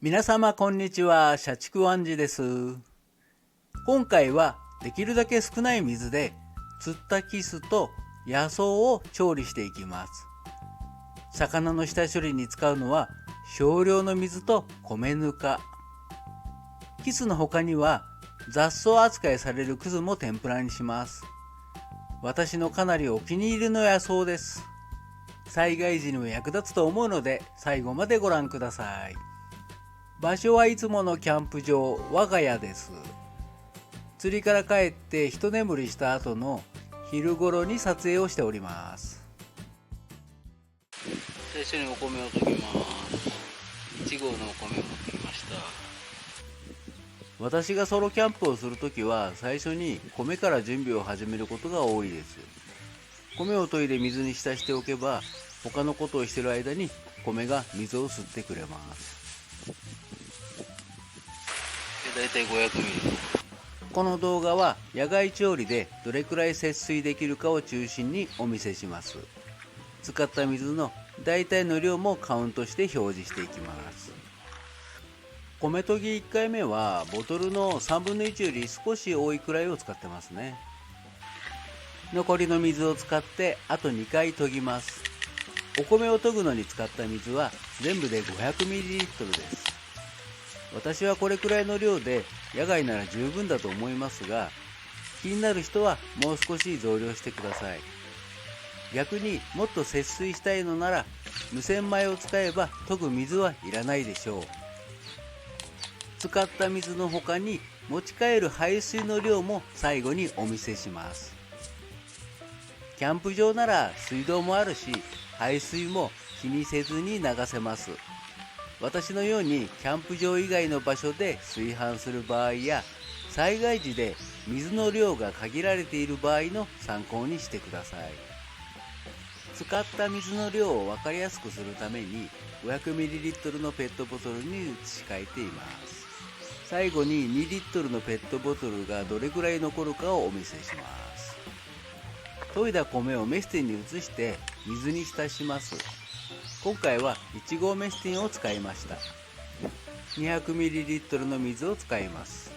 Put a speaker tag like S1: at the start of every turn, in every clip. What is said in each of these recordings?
S1: 皆様こんにちは、社畜ワンジです。今回はできるだけ少ない水で釣ったキスと野草を調理していきます。魚の下処理に使うのは少量の水と米ぬか。キスの他には雑草扱いされるクズも天ぷらにします。私のかなりお気に入りの野草です。災害時にも役立つと思うので最後までご覧ください。場所はいつものキャンプ場、我が家です。釣りから帰って一眠りした後の昼頃に撮影をしております。最初にお米を研ぎます。1合のお米を持ってきました。私がソロキャンプをするときは最初に米から準備を始めることが多いです。米を研いで水に浸しておけば他のことをしている間に米が水を吸ってくれます。だいたい500ミリ。この動画は野外調理でどれくらい節水できるかを中心にお見せします。使った水のだいたいの量もカウントして表示していきます。米研ぎ1回目はボトルの3分の1より少し多いくらいを使ってますね。残りの水を使ってあと2回研ぎます。お米を研ぐのに使った水は全部で 500ml です。私はこれくらいの量で野外なら十分だと思いますが、気になる人はもう少し増量してください。逆にもっと節水したいのなら無洗米を使えば研ぐ水はいらないでしょう。使った水の他に持ち帰る排水の量も最後にお見せします。キャンプ場なら水道もあるし排水も気にせずに流せます。私のようにキャンプ場以外の場所で炊飯する場合や災害時で水の量が限られている場合の参考にしてください。使った水の量を分かりやすくするために 500ml のペットボトルに移し替えています。最後に2リットルのペットボトルがどれくらい残るかをお見せします。研いだ米をメスティンに移して水に浸します。今回は1合メスティンを使いました。200ml の水を使います。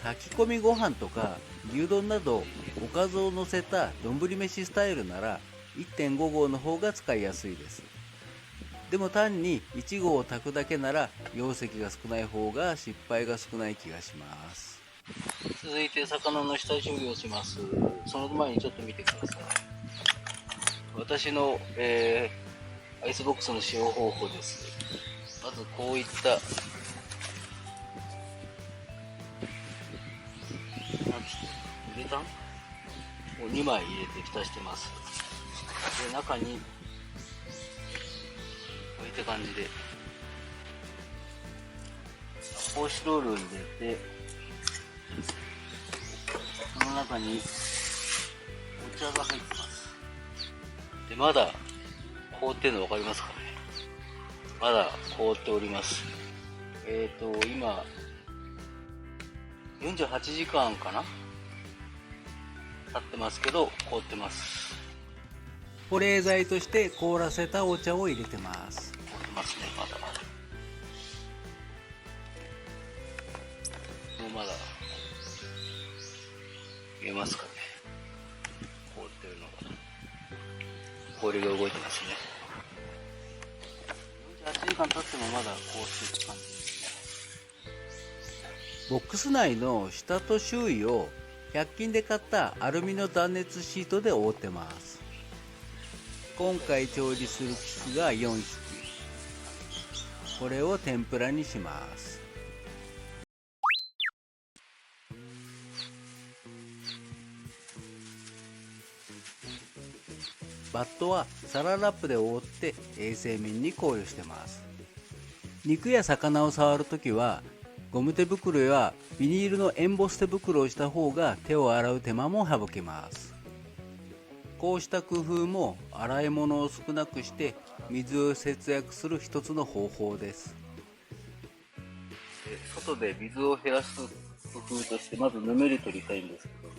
S1: 炊き込みご飯とか牛丼などおかずを乗せた丼飯スタイルなら 1.5 合の方が使いやすいです。でも単に1合を炊くだけなら容積が少ない方が失敗が少ない気がします。続いて魚の下処理をします。その前にちょっと見てください。私の、アイスボックスの使用方法です。まずこういったウレタンを2枚入れて蓋してます。で、中にこういった感じで発泡スチロールを入れて、その中にお茶が入ってます。で、まだ凍ってるの分かりますかね。まだ凍っております。今48時間かな経ってますけど凍ってます。保冷剤として凍らせたお茶を入れてます。凍ってますね。まだまだ見えますかね。凍ってるのが氷が動いてますね。48時間経ってもまだ凍ってる感じですね。ボックス内の下と周囲を100均で買ったアルミの断熱シートで覆ってます。今回調理するキスが4匹。これを天ぷらにします。バットはサランラップで覆って衛生面に考慮してます。肉や魚を触るときはゴム手袋やビニールのエンボス手袋をした方が手を洗う手間も省けます。こうした工夫も洗い物を少なくして水を節約する一つの方法です。外で水を減らす工夫としてまずぬめり取りたいんですけど、こ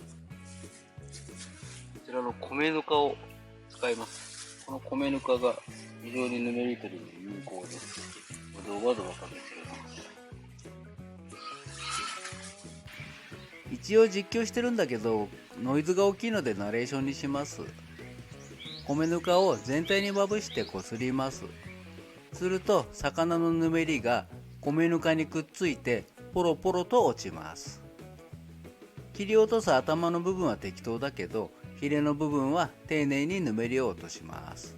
S1: ちらの米ぬかを使います。この米ぬかが非常にぬめり取りに有効です。ドバドバかけてるな。一応実況してるんだけどノイズが大きいのでナレーションにします。米ぬかを全体にまぶしてこすります。すると魚のぬめりが米ぬかにくっついてポロポロと落ちます。切り落とす頭の部分は適当だけどヒレの部分は丁寧にぬめりを落とします。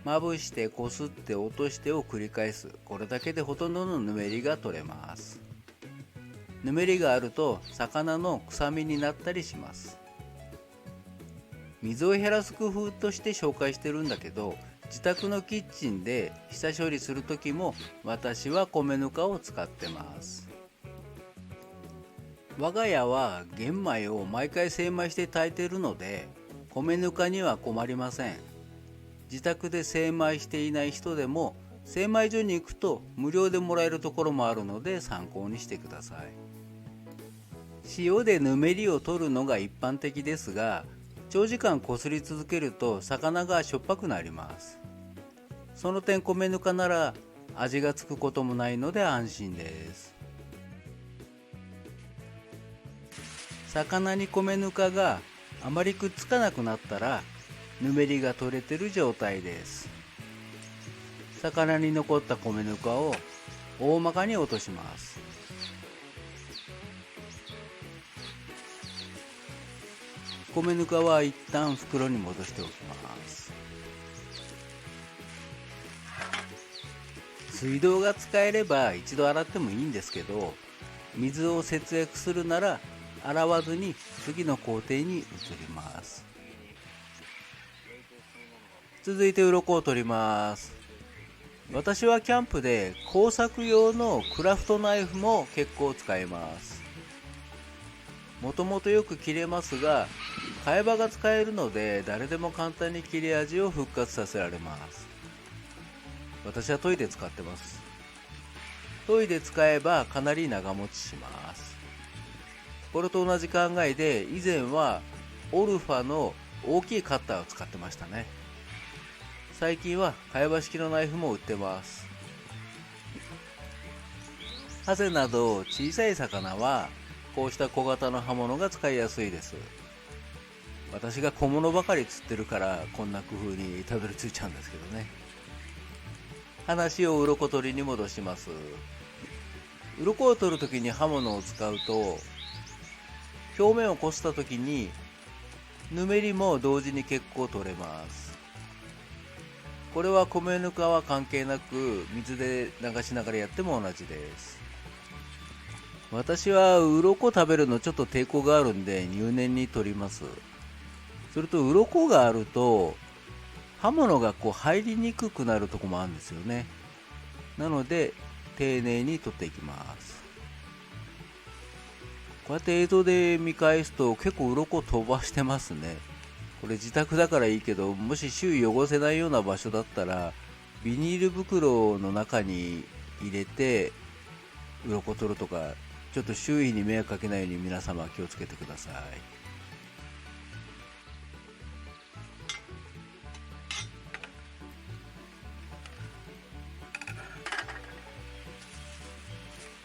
S1: まぶしてこすって落としてを繰り返す。これだけでほとんどのぬめりが取れます。ぬめりがあると魚の臭みになったりします。水を減らす工夫として紹介してるんだけど、自宅のキッチンで下処理する時も私は米ぬかを使ってます。我が家は玄米を毎回精米して炊いてるので米ぬかには困りません。自宅で精米していない人でも精米所に行くと無料でもらえるところもあるので参考にしてください。塩でぬめりを取るのが一般的ですが、長時間こすり続けると魚がしょっぱくなります。その点米ぬかなら味がつくこともないので安心です。魚に米ぬかがあまりくっつかなくなったらぬめりが取れてる状態です。魚に残った米ぬかを大まかに落とします。米ぬかは一旦袋に戻しておきます。水道が使えれば一度洗ってもいいんですけど、水を節約するなら洗わずに次の工程に移ります。続いて鱗を取ります。私はキャンプで工作用のクラフトナイフも結構使います。もともとよく切れますが、替え刃が使えるので誰でも簡単に切れ味を復活させられます。私は研いで使ってます。研いで使えばかなり長持ちします。これと同じ考えで以前はオルファの大きいカッターを使ってましたね。最近は替え刃式のナイフも売ってます。ハゼなど小さい魚はこうした小型の刃物が使いやすいです。私が小物ばかり釣ってるからこんな工夫にたどり着いちゃうんですけどね。話を鱗取りに戻します。鱗を取るときに刃物を使うと表面をこすったときにぬめりも同時に結構取れます。これは米ぬかは関係なく水で流しながらやっても同じです。私は鱗食べるのちょっと抵抗があるんで入念に取ります。それと鱗があると刃物が入りにくくなるとこもあるんですよね。なので丁寧に取っていきます。こうやって映像で見返すと結構鱗飛ばしてますね。これ自宅だからいいけど、もし周囲汚せないような場所だったらビニール袋の中に入れて鱗取るとか、ちょっと周囲に迷惑かけないように皆様気をつけてください。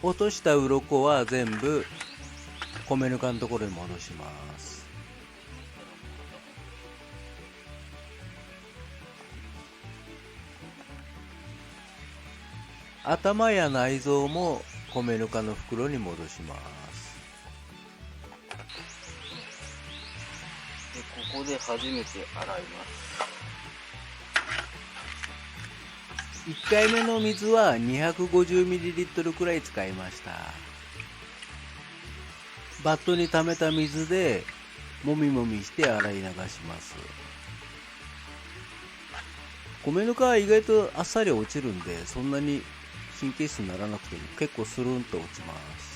S1: 落とした鱗は全部米ぬかのところに戻します。頭や内臓も米ぬかの袋に戻します。でここで初めて洗います。1回目の水は 250ml くらい使いました。バットに溜めた水でもみもみして洗い流します。米ぬかは意外とあっさり落ちるんで、そんなに神経質にならなくても結構スルンと落ちます。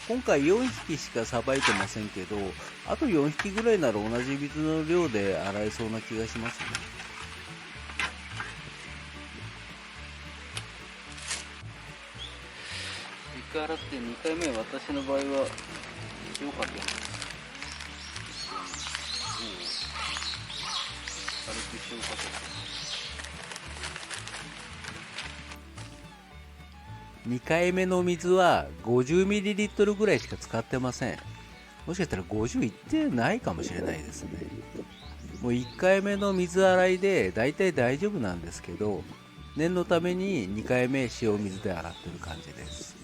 S1: 今回4匹しかさばいてませんけど、あと4匹ぐらいなら同じ水の量で洗えそうな気がしますね。1回洗って2回目、私の場合は塩かけます。収穫。2回目の水は 50ml ぐらいしか使ってません。もしかしたら50いってないかもしれないですね。もう1回目の水洗いでだいたい大丈夫なんですけど、念のために2回目塩水で洗ってる感じです。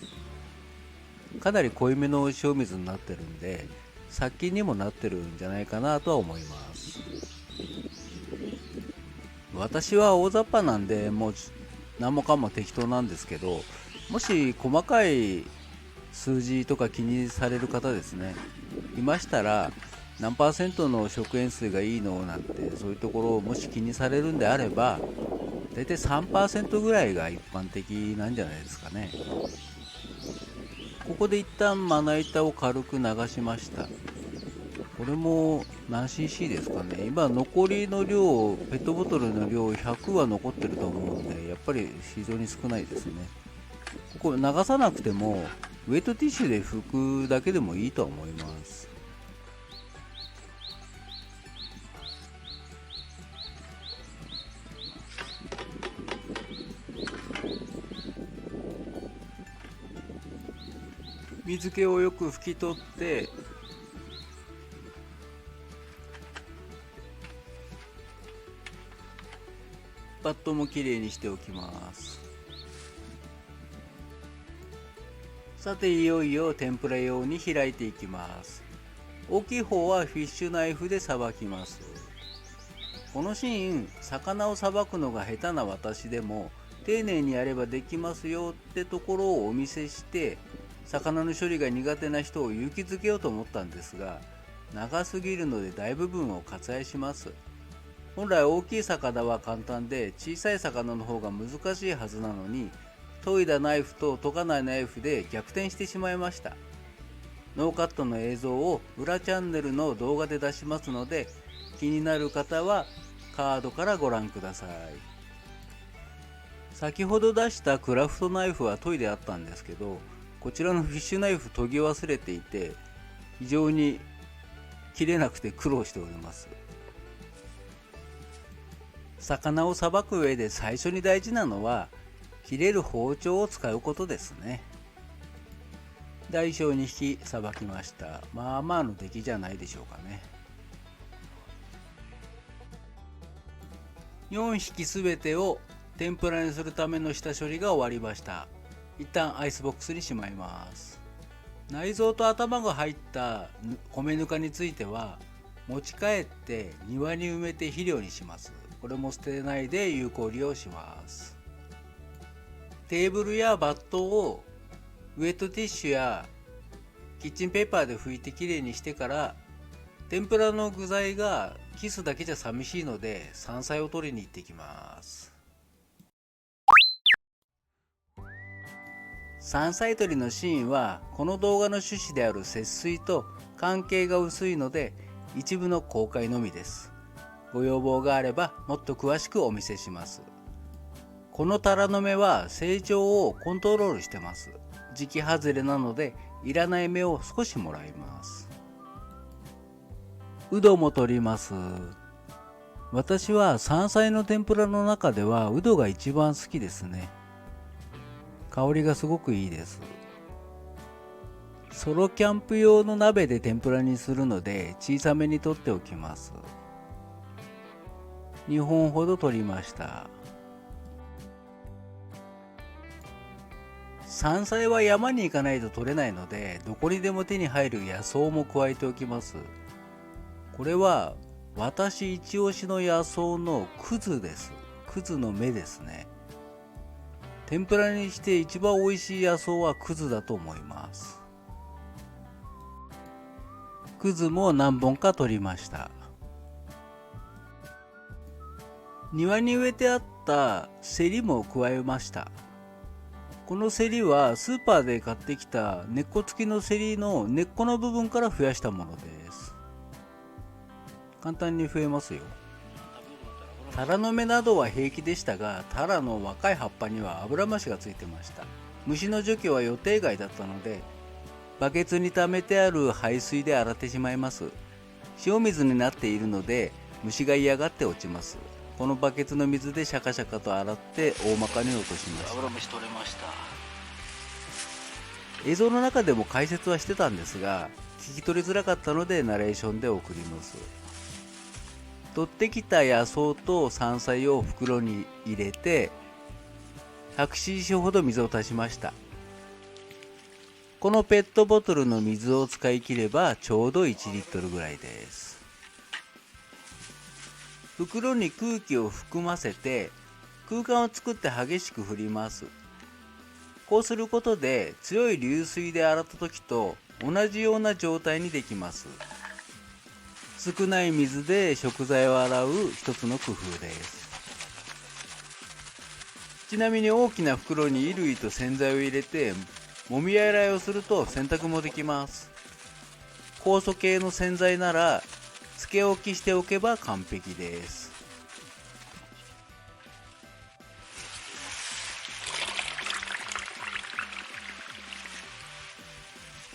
S1: かなり濃いめの塩水になってるんで、殺菌にもなってるんじゃないかなとは思います。私は大雑把なんでもう何もかも適当なんですけど、もし細かい数字とか気にされる方ですね、いましたら、何パーセントの食塩水がいいのなんて、そういうところをもし気にされるんであれば、だいたい 3% ぐらいが一般的なんじゃないですかね。ここで一旦まな板を軽く流しました。これも何 cc ですかね。今残りの量、ペットボトルの量100は残ってると思うんで、やっぱり非常に少ないですね。ここ流さなくてもウェットティッシュで拭くだけでもいいと思います。水気をよく拭き取って、バットもきれいにしておきます。さて、いよいよ天ぷら用に開いていきます。大きい方はフィッシュナイフでさばきます。このシーン、魚をさばくのが下手な私でも丁寧にやればできますよってところをお見せして、魚の処理が苦手な人を勇気づけようと思ったんですが、長すぎるので大部分を割愛します。本来大きい魚は簡単で、小さい魚の方が難しいはずなのに、研いだナイフと研がないナイフで逆転してしまいました。ノーカットの映像を裏チャンネルの動画で出しますので、気になる方はカードからご覧ください。先ほど出したクラフトナイフは研いであったんですけど、こちらのフィッシュナイフ研ぎ忘れていて、非常に切れなくて苦労しております。魚をさばく上で最初に大事なのは切れる包丁を使うことですね。大小2匹さばきました。まあまあの出来じゃないでしょうかね。4匹すべてを天ぷらにするための下処理が終わりました。一旦アイスボックスにしまいます。内臓と頭が入った米ぬかについては持ち帰って庭に埋めて肥料にします。これも捨てないで有効利用します。テーブルやバットをウェットティッシュやキッチンペーパーで拭いてきれいにしてから、天ぷらの具材がキスだけじゃ寂しいので山菜を取りに行ってきます。山菜採りのシーンはこの動画の趣旨である節水と関係が薄いので一部の公開のみです。ご要望があればもっと詳しくお見せします。このタラの芽は成長をコントロールしてます。時期外れなのでいらない芽を少しもらいます。うども取ります。私は山菜の天ぷらの中ではうどが一番好きですね。香りがすごくいいです。ソロキャンプ用の鍋で天ぷらにするので小さめに取っておきます。2本ほど取りました。山菜は山に行かないと取れないので、どこにでも手に入る野草も加えておきます。これは私一押しの野草のくずです。くずの芽ですね。天ぷらにして一番美味しい野草はくずだと思います。くずも何本か取りました。庭に植えてあったセリも加えました。このセリはスーパーで買ってきた根っこ付きのセリの根っこの部分から増やしたものです。簡単に増えますよ。タラの芽などは平気でしたが、タラの若い葉っぱにはアブラムシがついてました。虫の除去は予定外だったので、バケツに溜めてある排水で洗ってしまいます。塩水になっているので虫が嫌がって落ちます。このバケツの水でシャカシャカと洗って大まかに落としました。
S2: アブラムシ取れました。
S1: 映像の中でも解説はしてたんですが、聞き取りづらかったのでナレーションで送ります。取ってきた野草と山菜を袋に入れて 100cc ほど水を足しました。このペットボトルの水を使い切ればちょうど1リットルぐらいです。袋に空気を含ませて空間を作って激しく振ります。こうすることで強い流水で洗った時と同じような状態にできます。少ない水で食材を洗う一つの工夫です。ちなみに大きな袋に衣類と洗剤を入れてもみ洗いをすると洗濯もできます。酵素系の洗剤ならつけ置きしておけば完璧です。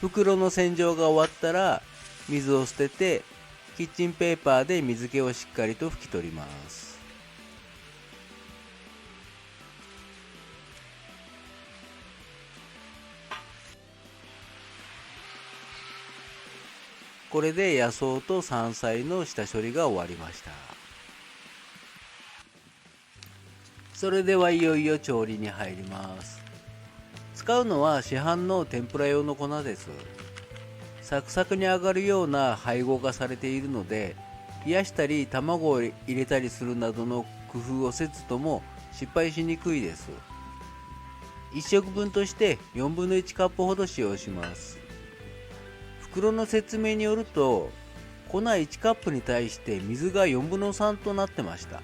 S1: 袋の洗浄が終わったら水を捨ててキッチンペーパーで水気をしっかりと拭き取ります。これで野草と山菜の下処理が終わりました。それではいよいよ調理に入ります。使うのは市販の天ぷら用の粉です。サクサクに揚がるような配合がされているので、冷やしたり卵を入れたりするなどの工夫をせずとも失敗しにくいです。1食分として4分の1カップほど使用します。袋の説明によると、粉1カップに対して水が4分の3となってました。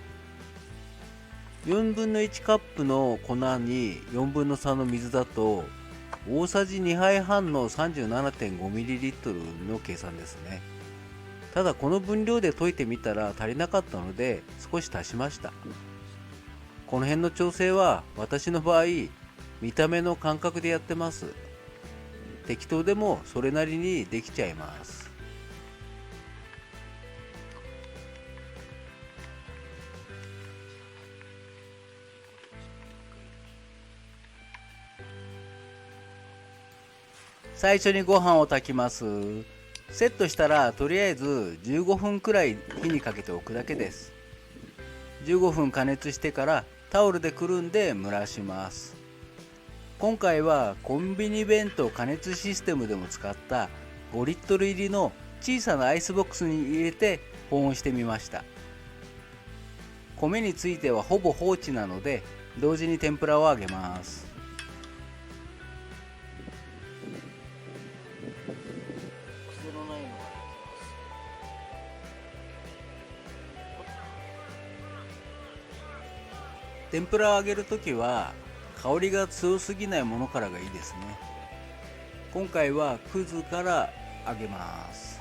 S1: 4分の1カップの粉に4分の3の水だと大さじ2杯半の 37.5ml の計算ですね。ただこの分量で溶いてみたら足りなかったので少し足しました。この辺の調整は私の場合見た目の感覚でやってます。適当でもそれなりにできちゃいます。最初にご飯を炊きます。セットしたらとりあえず15分くらい火にかけておくだけです。15分加熱してからタオルでくるんで蒸らします。今回はコンビニ弁当加熱システムでも使った5リットル入りの小さなアイスボックスに入れて保温してみました。米についてはほぼ放置なので同時に天ぷらを揚げます。天ぷらを揚げるときは香りが強すぎないものからがいいですね。今回はくずから揚げます。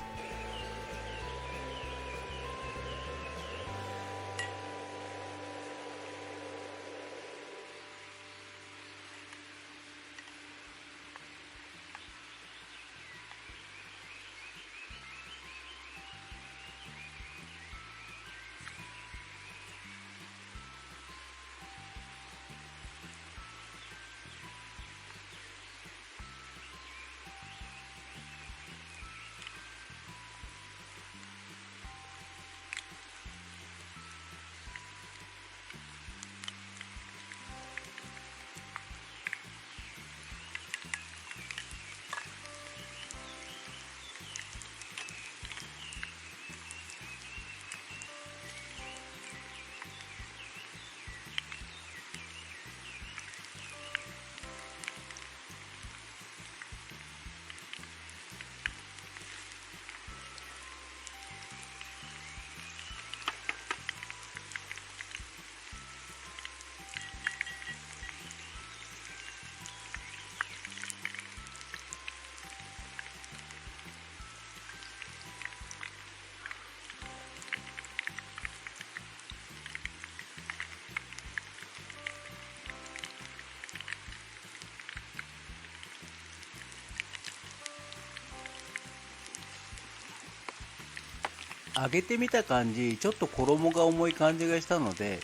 S1: 揚げてみた感じ、ちょっと衣が重い感じがしたので、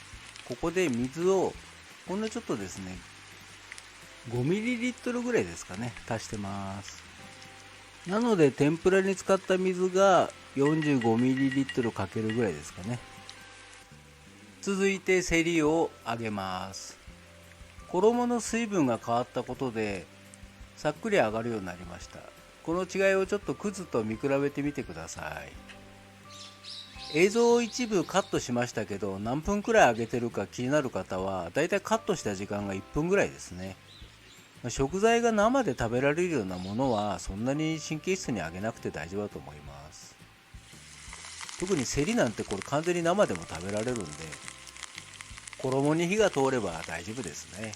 S1: ここで水をほんのちょっとですね、5ml ぐらいですかね、足してます。なので天ぷらに使った水が 45ml かけるぐらいですかね。続いてセリを揚げます。衣の水分が変わったことでさっくり揚がるようになりました。この違いをちょっとくずと見比べてみてください。映像を一部カットしましたけど、何分くらい揚げてるか気になる方はだいたいカットした時間が1分ぐらいですね。食材が生で食べられるようなものはそんなに神経質に揚げなくて大丈夫だと思います。特にセリなんてこれ完全に生でも食べられるんで、衣に火が通れば大丈夫ですね。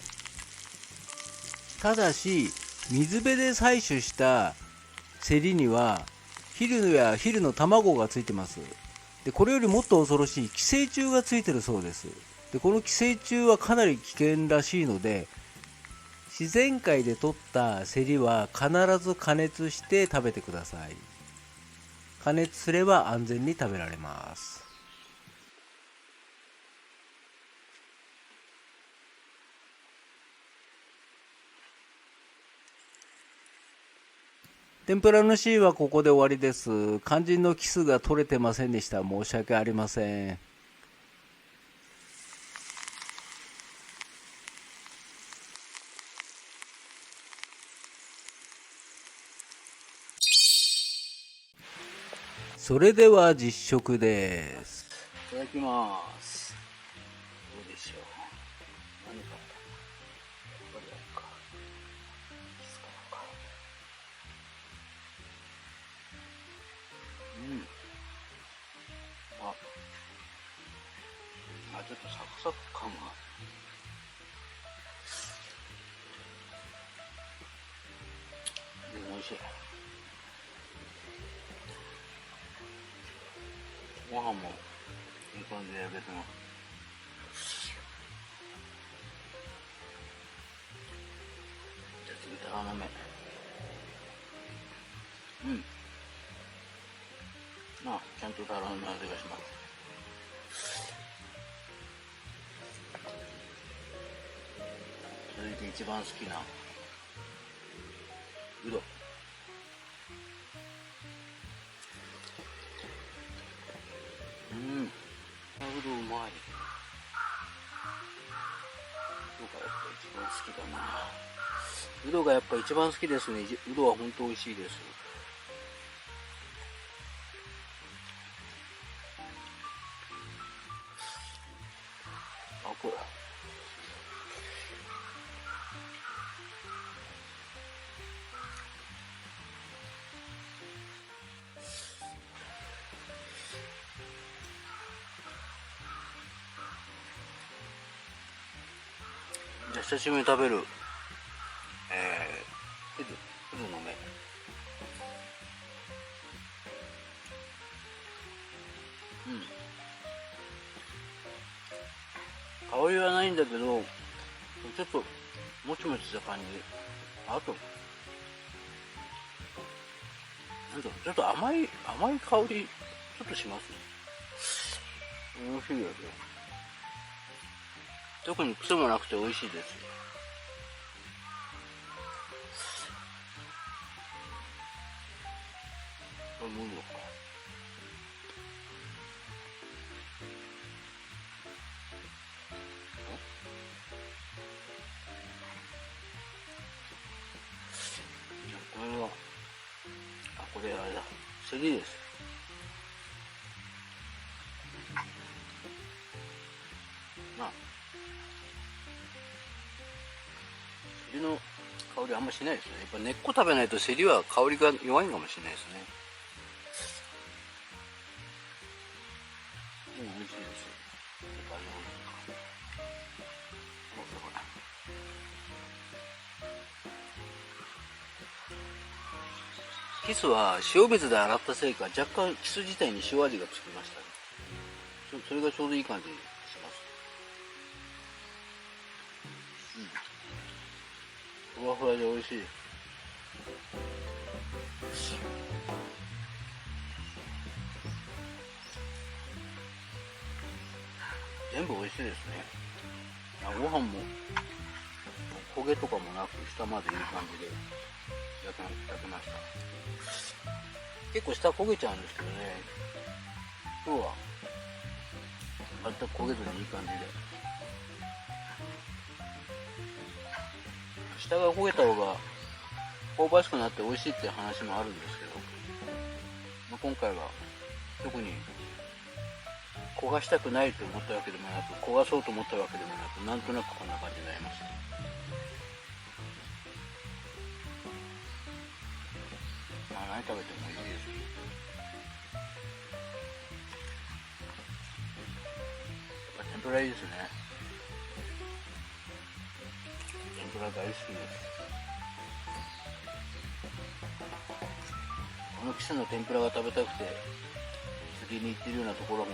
S1: ただし水辺で採取したセリにはヒルの卵がついてます。でこれよりもっと恐ろしい寄生虫がついてるそうです。でこの寄生虫はかなり危険らしいので、自然界で取ったセリは必ず加熱して食べてください。加熱すれば安全に食べられます。天ぷらのシーンはここで終わりです。肝心のキスが取れてませんでした。申し訳ありません。それでは実食です。
S2: いただきます。どうでしょう。何かこれかキスかな。ちょっとサクサク感がでも美味しい。ご飯もいい感じで焼けてます。じゃあ次タラの芽。ちゃんとタラの芽味がします。続いて一番好きなうど。うどうまい。どうかやっぱ一番好きだな。うどがやっぱ一番好きですね。うどは本当美味しいです。これじゃあ久しぶりに食べるうどの芽。香りはないんだけどちょっともちもちした感じ。あとなんだろう、ちょっと甘い香りちょっとしますね。美味しいですよ。特に癖もなくて美味しいです。これもいいのか。これはこれあれだ、セリです。セリの香りあんましないですね。やっぱ根っこ食べないとセリは香りが弱いかもしれないですね。美味しいです。キスは塩水で洗ったせいか若干キス自体に塩味がつきましたね。それがちょうどいい感じします。ふわふわで美味しいです。全部美味しいですね。ご飯も焦げとかもなく下までいい感じで焼けました。結構下焦げちゃうんですけどね、今日は割と焦げずにいい感じで、下が焦げた方が香ばしくなって美味しいっていう話もあるんですけど、今回は特に焦がしたくないと思ったわけでもなく、焦がそうと思ったわけでもなく、なんとなくこんな感じになりました。何食べてもいいです。やっぱ天ぷらいいですね。天ぷら大好きです。この季節の天ぷらが食べたくて釣りに行ってるようなところも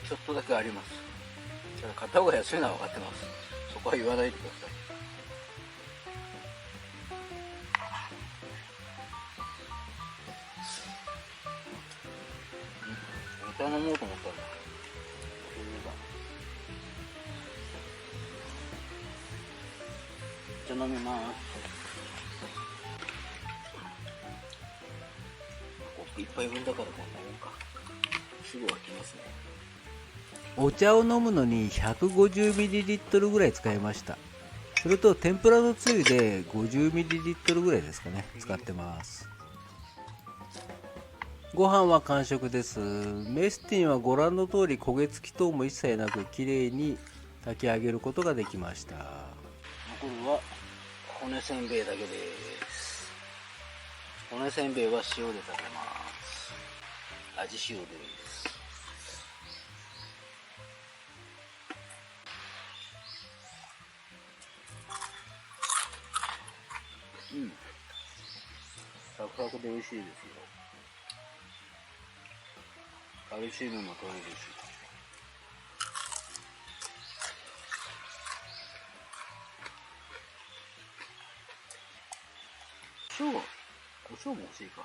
S2: ちょっとだけあります。ただ買った方が安いのは分かってます。そこは言わないでください。お茶飲もうと思ったんだ。お茶飲みます。一杯分だからこんなもんか。すぐ沸きますね。
S1: お茶を飲むのに 150ml ぐらい使いました。それと天ぷらのつゆで 50ml ぐらいですかね、使ってます。ご飯は完食です。メスティンはご覧の通り焦げ付き等も一切なくきれいに炊き上げることができました。
S2: 残るは骨せんべいだけです。骨せんべいは塩で食べます。味塩です。サクサクで美味しいですよ。カルシウムも取れるし。胡椒も欲しいか。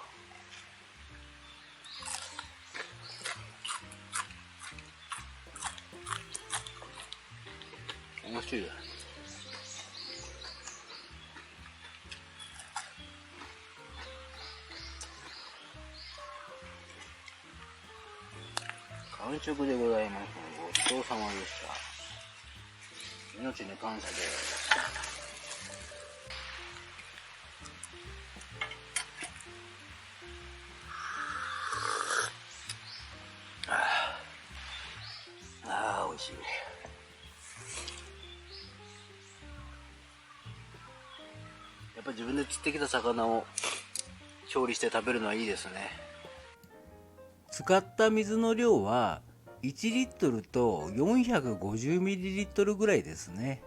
S2: 面白いです。完食でございます。ごちそうさまでした。命に感謝です。美味しい。やっぱ自分で釣ってきた魚を調理して食べるのはいいですね。
S1: 使った水の量は1リットルと 450ml ぐらいですね。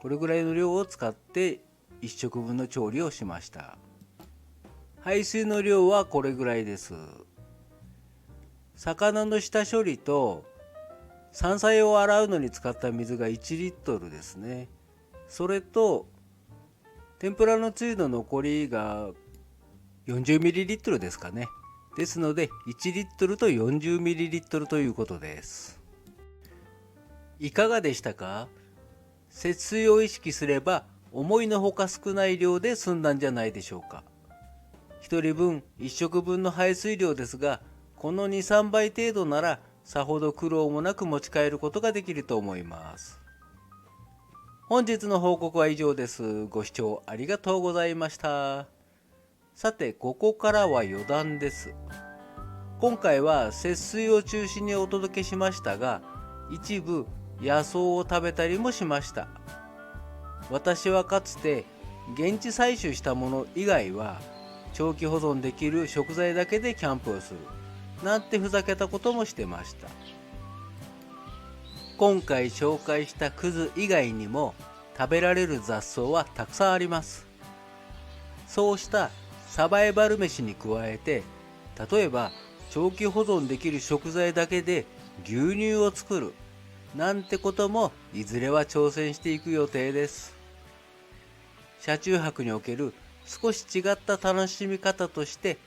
S1: これぐらいの量を使って1食分の調理をしました。排水の量はこれぐらいです。魚の下処理と山菜を洗うのに使った水が1リットルですね。それと天ぷらのつゆの残りが 40ml ですかね。ですので1リットルと 40ml ということです。いかがでしたか？節水を意識すれば思いのほか少ない量で済んだんじゃないでしょうか。1人分1食分の排水量ですが、この 2,3 倍程度ならさほど苦労もなく持ち帰ることができると思います。本日の報告は以上です。ご視聴ありがとうございました。さて、ここからは余談です。今回は節水を中心にお届けしましたが、一部野草を食べたりもしました。私はかつて現地採取したもの以外は長期保存できる食材だけでキャンプをするなんてふざけたこともしてました。今回紹介したクズ以外にも食べられる雑草はたくさんあります。そうしたサバイバル飯に加えて、例えば長期保存できる食材だけで牛乳を作るなんてこともいずれは挑戦していく予定です。車中泊における少し違った楽しみ方として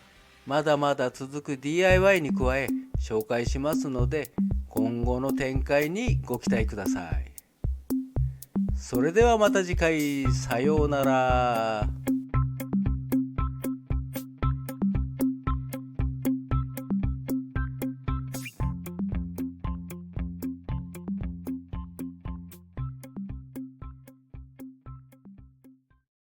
S1: まだまだ続く DIY に加え紹介しますので、今後の展開にご期待ください。それではまた次回、さようなら。